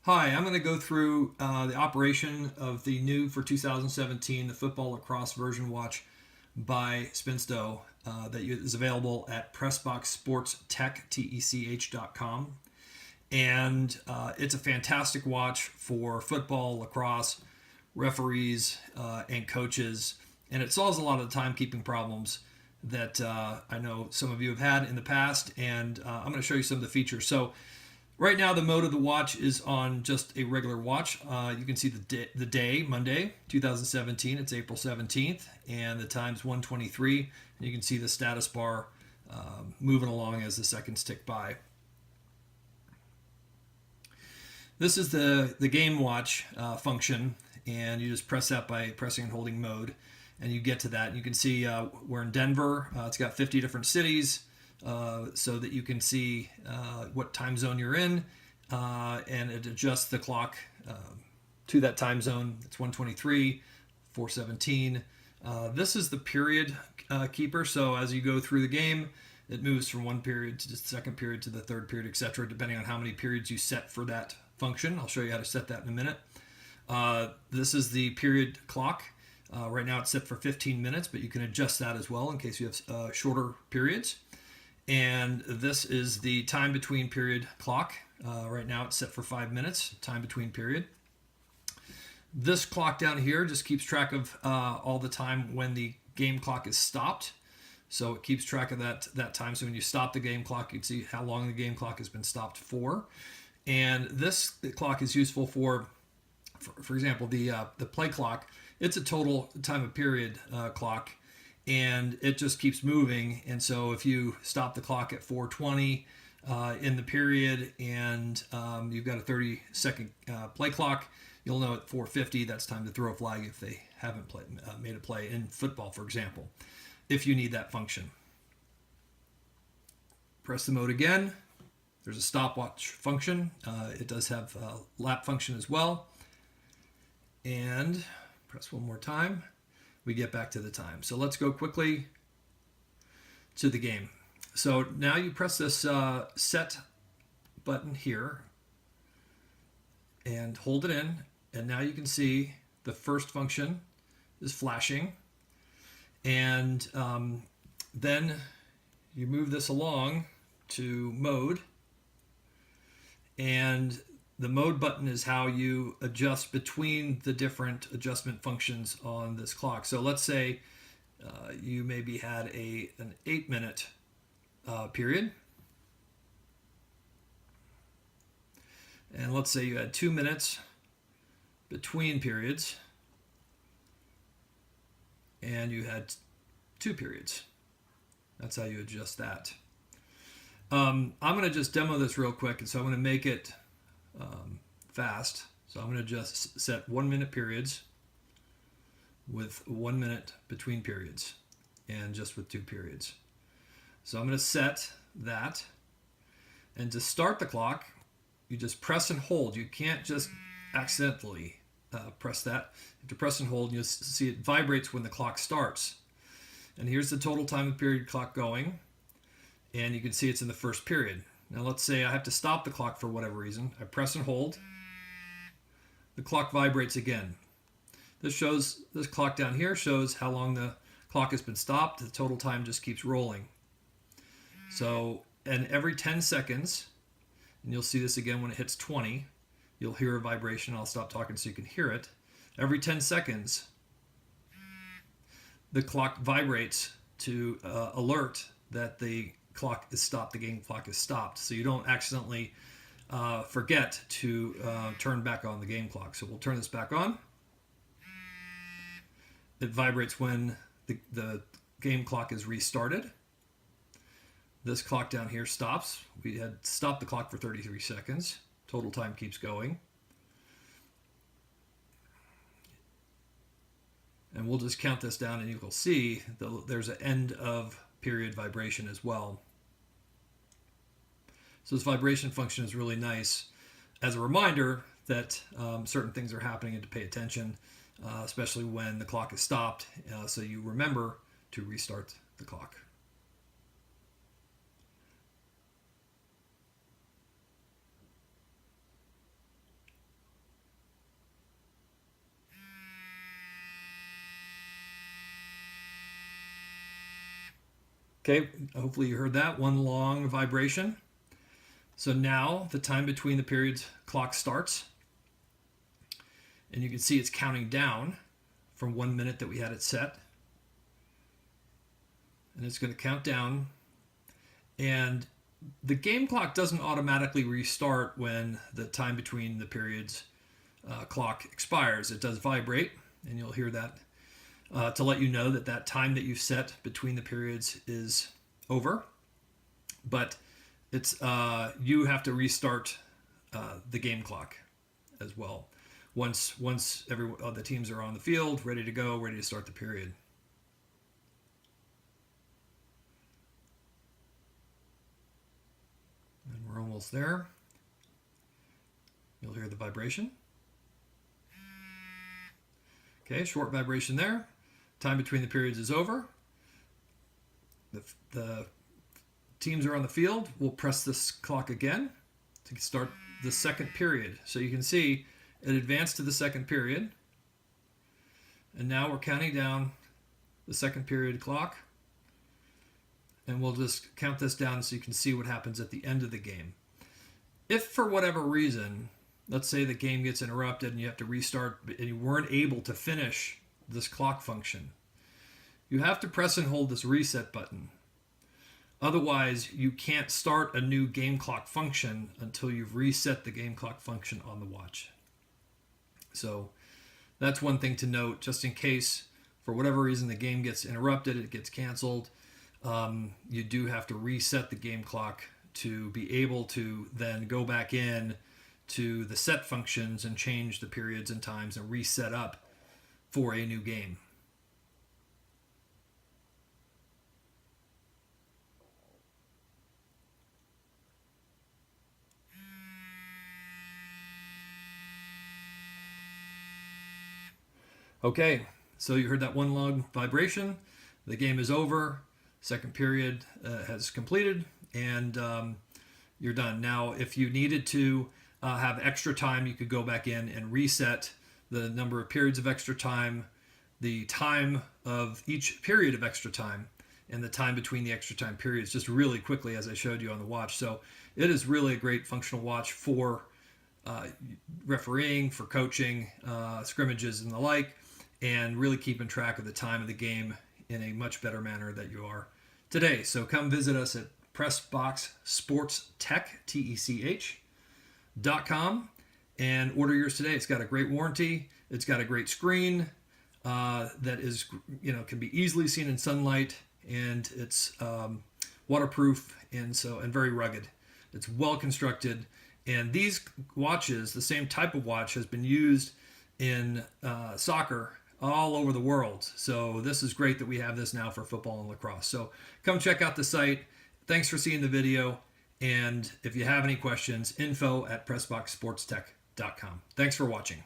Hi, I'm going to go through the operation of the new for 2017, the football lacrosse version watch by Spintso that is available at PressboxSportsTech.com. And it's a fantastic watch for football, lacrosse, referees, and coaches. And it solves a lot of the timekeeping problems that I know some of you have had in the past. And I'm going to show you some of the features. So right now, the mode of the watch is on just a regular watch. You can see the day, Monday, 2017. It's April 17th, and the time's 1:23. And you can see the status bar moving along as the seconds tick by. This is the game watch function, and you just press that by pressing and holding mode, and you get to that. You can see we're in Denver. It's got 50 different cities. So that you can see what time zone you're in, and it adjusts the clock to that time zone. It's 1:23, 4:17. This is the period keeper, so as you go through the game, it moves from one period to the second period to the third period, etc., depending on how many periods you set for that function. I'll show you how to set that in a minute. This is the period clock. Right now it's set for 15 minutes, but you can adjust that as well in case you have shorter periods. And this is the time between period clock. Right now it's set for 5 minutes, time between period. This clock down here just keeps track of all the time when the game clock is stopped. So it keeps track of that time. So when you stop the game clock, you can see how long the game clock has been stopped for. And this clock is useful for example, the play clock. It's a total time of period clock, and it just keeps moving. And so if you stop the clock at 4:20 in the period, and you've got a 30-second play clock, you'll know at 4:50 that's time to throw a flag if they haven't made a play in football, for example, if you need that function. Press the mode again. There's a stopwatch function. It does have a lap function as well. And press one more time. We get back to the time. So let's go quickly to the game. So now you press this set button here and hold it in, and now you can see the first function is flashing, and then you move this along to mode, and the mode button is how you adjust between the different adjustment functions on this clock. So let's say you maybe had an 8-minute period. And let's say you had 2 minutes between periods. And you had 2 periods. That's how you adjust that. I'm going to just demo this real quick, and so I'm going to make it fast. So I'm going to just set 1 minute periods with 1 minute between periods, and just with 2 periods. So I'm going to set that, and to start the clock, you just press and hold. You can't just accidentally press that. You have to press and hold, and you'll see it vibrates when the clock starts. And here's the total time of period clock going, and you can see it's in the first period. Now let's say I have to stop the clock for whatever reason. I press and hold. The clock vibrates again. This clock down here shows how long the clock has been stopped. The total time just keeps rolling. So, and every 10 seconds, and you'll see this again when it hits 20, you'll hear a vibration. I'll stop talking so you can hear it. Every 10 seconds, the clock vibrates to alert that the clock is stopped, the game clock is stopped, so you don't accidentally forget to turn back on the game clock. So we'll turn this back on. It vibrates when the game clock is restarted. This clock down here stops. We had stopped the clock for 33 seconds. Total time keeps going. And we'll just count this down, and you will see there's an end of period vibration as well. So this vibration function is really nice as a reminder that certain things are happening and to pay attention, especially when the clock is stopped, so you remember to restart the clock. Okay, hopefully you heard that. One long vibration. So now the time between the periods clock starts. And you can see it's counting down from 1 minute that we had it set. And it's going to count down. And the game clock doesn't automatically restart when the time between the periods clock expires. It does vibrate, and you'll hear that to let you know that that time that you've set between the periods is over. But it's you have to restart the game clock as well. Once the teams are on the field, ready to go, ready to start the period. And we're almost there. You'll hear the vibration. Okay, short vibration there. Time between the periods is over. The teams are on the field. We'll press this clock again to start the second period. So you can see it advanced to the second period. And now we're counting down the second period clock. And we'll just count this down so you can see what happens at the end of the game. If for whatever reason, let's say the game gets interrupted and you have to restart and you weren't able to finish this clock function, you have to press and hold this reset button. Otherwise, you can't start a new game clock function until you've reset the game clock function on the watch. So that's one thing to note, just in case for whatever reason the game gets interrupted, it gets canceled. You do have to reset the game clock to be able to then go back in to the set functions and change the periods and times and reset up for a new game. Okay, so you heard that one long vibration. The game is over. Second period has completed, and you're done. Now, if you needed to have extra time, you could go back in and reset the number of periods of extra time, the time of each period of extra time, and the time between the extra time periods, just really quickly as I showed you on the watch. So it is really a great functional watch for refereeing, for coaching, scrimmages and the like, and really keeping track of the time of the game in a much better manner that you are today. So come visit us at PressBoxSportsTech.com and order yours today. It's got a great warranty. It's got a great screen that is, can be easily seen in sunlight, and it's waterproof and very rugged. It's well constructed, and these watches, the same type of watch, has been used in soccer all over the world. So this is great that we have this now for football and lacrosse. So come check out the site. Thanks for seeing the video. And if you have any questions, info@PressBoxSportsTech.com. Thanks for watching.